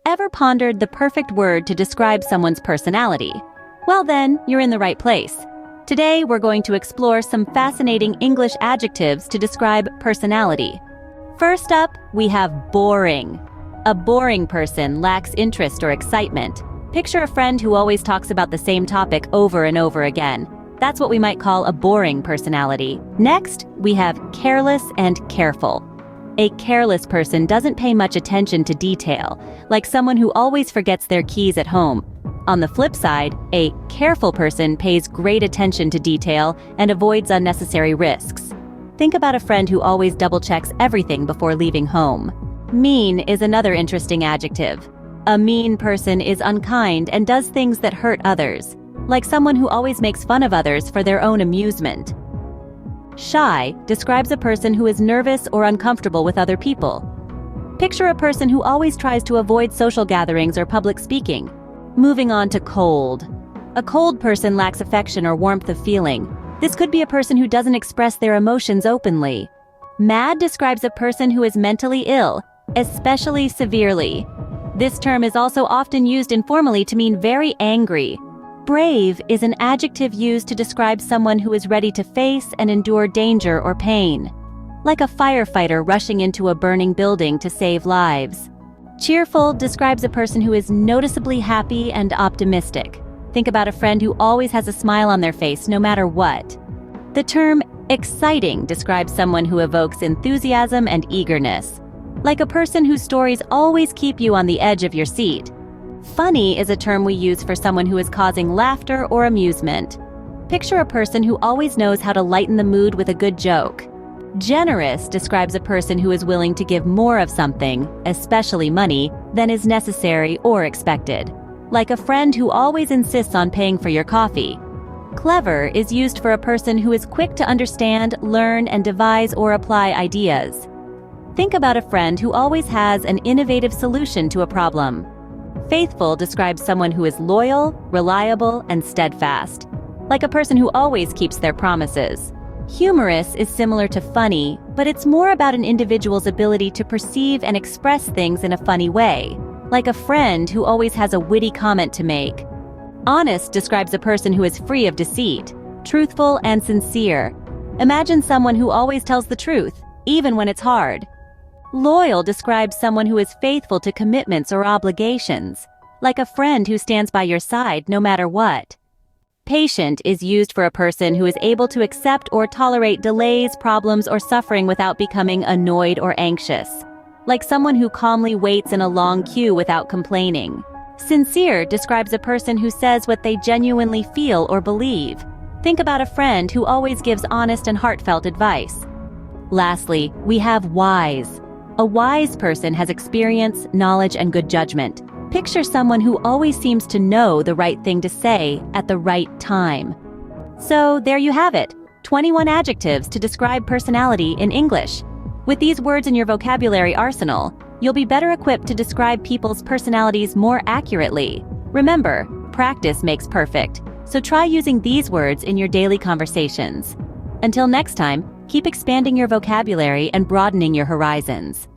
Ever pondered the perfect word to describe someone's personality? Well then, you're in the right place. Today, we're going to explore some fascinating English adjectives to describe personality. First up, we have boring. A boring person lacks interest or excitement. Picture a friend who always talks about the same topic over and over again. That's what we might call a boring personality. Next, we have careless and careful. A careless person doesn't pay much attention to detail, like someone who always forgets their keys at home. On the flip side, a careful person pays great attention to detail and avoids unnecessary risks. Think about a friend who always double-checks everything before leaving home. Mean is another interesting adjective. A mean person is unkind and does things that hurt others, like someone who always makes fun of others for their own amusement. Shy describes a person who is nervous or uncomfortable with other people. Picture a person who always tries to avoid social gatherings or public speaking. Moving on to cold. A cold person lacks affection or warmth of feeling. This could be a person who doesn't express their emotions openly. Mad describes a person who is mentally ill, especially severely. This term is also often used informally to mean very angry. Brave is an adjective used to describe someone who is ready to face and endure danger or pain, like a firefighter rushing into a burning building to save lives. Cheerful describes a person who is noticeably happy and optimistic. Think about a friend who always has a smile on their face no matter what. The term exciting describes someone who evokes enthusiasm and eagerness, like a person whose stories always keep you on the edge of your seat. Funny is a term we use for someone who is causing laughter or amusement. Picture a person who always knows how to lighten the mood with a good joke. Generous describes a person who is willing to give more of something, especially money, than is necessary or expected, like a friend who always insists on paying for your coffee. Clever is used for a person who is quick to understand, learn, and devise or apply ideas. Think about a friend who always has an innovative solution to a problem. Faithful describes someone who is loyal, reliable, and steadfast, like a person who always keeps their promises. Humorous is similar to funny, but it's more about an individual's ability to perceive and express things in a funny way, like a friend who always has a witty comment to make. Honest describes a person who is free of deceit, truthful and sincere. Imagine someone who always tells the truth, even when it's hard. Loyal describes someone who is faithful to commitments or obligations, like a friend who stands by your side no matter what. Patient is used for a person who is able to accept or tolerate delays, problems, or suffering without becoming annoyed or anxious, like someone who calmly waits in a long queue without complaining. Sincere describes a person who says what they genuinely feel or believe. Think about a friend who always gives honest and heartfelt advice. Lastly, we have wise. A wise person has experience, knowledge, and good judgment. Picture someone who always seems to know the right thing to say at the right time. So there you have it, 21 adjectives to describe personality in English. With these words in your vocabulary arsenal, you'll be better equipped to describe people's personalities more accurately. Remember, practice makes perfect, so try using these words in your daily conversations. Until next time, keep expanding your vocabulary and broadening your horizons.